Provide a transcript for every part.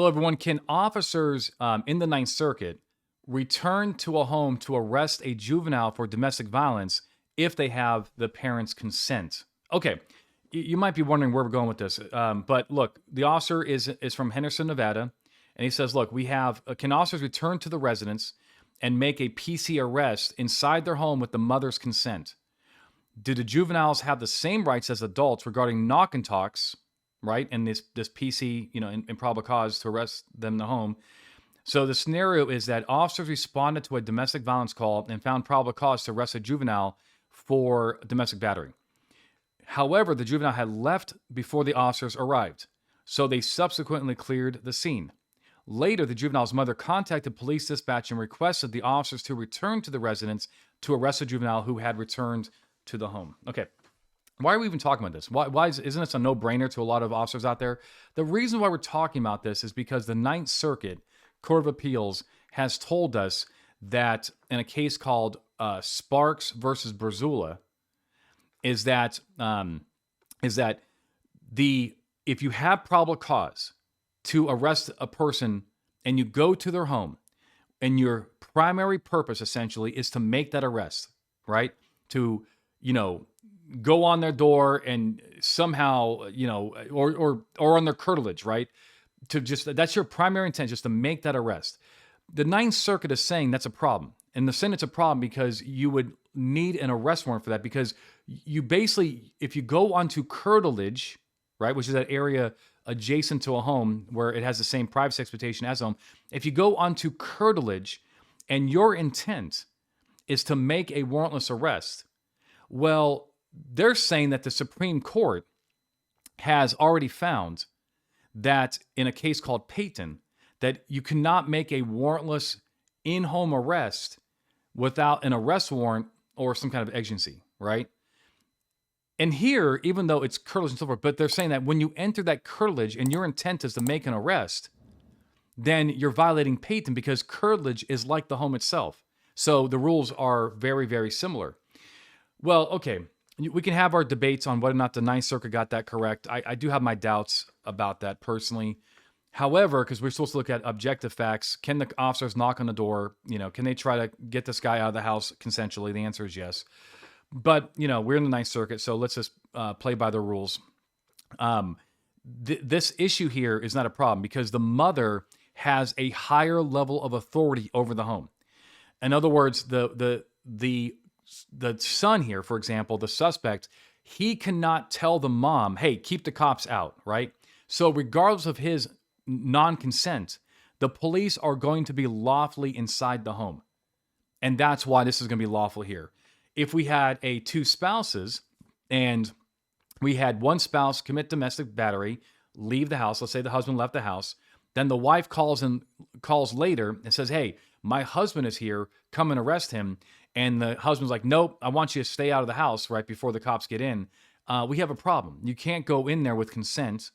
Hello, everyone. Can officers in the Ninth Circuit return to a home to arrest a juvenile for domestic violence if they have the parents' consent? Okay, you might be wondering where we're going with this, but look, the officer is from Henderson, Nevada, and he says, "Look, we have can officers return to the residence and make a PC arrest inside their home with the mother's consent? Do the juveniles have the same rights as adults regarding knock and talks?" Right, and this PC, in probable cause to arrest them in the home. So the scenario is that officers responded to a domestic violence call and found probable cause to arrest a juvenile for domestic battery. However, the juvenile had left before the officers arrived, so they subsequently cleared the scene. Later, the juvenile's mother contacted police dispatch and requested the officers to return to the residence to arrest a juvenile who had returned to the home. Okay. Why are we even talking about this? Why isn't this a no-brainer to a lot of officers out there? The reason why we're talking about this is because the Ninth Circuit Court of Appeals has told us that in a case called Sparks versus Brazula, is that if you have probable cause to arrest a person and you go to their home, and your primary purpose essentially is to make that arrest, right? To go on their door and somehow, or on their curtilage, right? That's your primary intent, just to make that arrest. The Ninth Circuit is saying that's a problem. And they're saying it's a problem because you would need an arrest warrant for that, because you basically, if you go onto curtilage, right, which is that area adjacent to a home where it has the same privacy expectation as a home, if you go onto curtilage and your intent is to make a warrantless arrest, well, they're saying that the Supreme Court has already found that in a case called Payton, that you cannot make a warrantless in-home arrest without an arrest warrant or some kind of exigency, right? And here, even though it's curtilage and so forth, but they're saying that when you enter that curtilage and your intent is to make an arrest, then you're violating Payton, because curtilage is like the home itself. So the rules are very, very similar. Well, okay, we can have our debates on whether or not the Ninth Circuit got that correct. I do have my doubts about that personally. However, because we're supposed to look at objective facts, can the officers knock on the door? Can they try to get this guy out of the house consensually? The answer is yes. But, we're in the Ninth Circuit, so let's just play by the rules. This issue here is not a problem because the mother has a higher level of authority over the home. In other words, the son here, for example, the suspect, he cannot tell the mom, hey, keep the cops out, right? So regardless of his non-consent, the police are going to be lawfully inside the home. And that's why this is going to be lawful here. If we had two spouses and we had one spouse commit domestic battery, leave the house, let's say the husband left the house, then the wife calls later and says, hey, my husband is here, come and arrest him. And the husband's like, nope, I want you to stay out of the house right before the cops get in. We have a problem. You can't go in there with consent.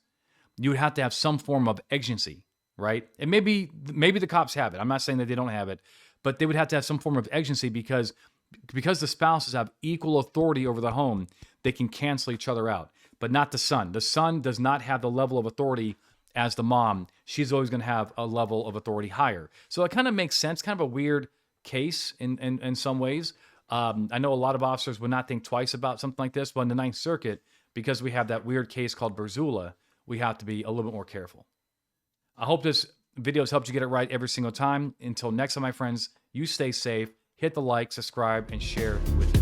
You would have to have some form of exigency, right? And maybe the cops have it. I'm not saying that they don't have it, but they would have to have some form of exigency because the spouses have equal authority over the home, they can cancel each other out, but not the son. The son does not have the level of authority as the mom. She's always going to have a level of authority higher. So it kind of makes sense, kind of a weird case in some ways. I know a lot of officers would not think twice about something like this, but in the Ninth Circuit, because we have that weird case called Brazula, we have to be a little bit more careful. I hope this video has helped you get it right every single time. Until next time, my friends, you stay safe. Hit the like, subscribe, and share with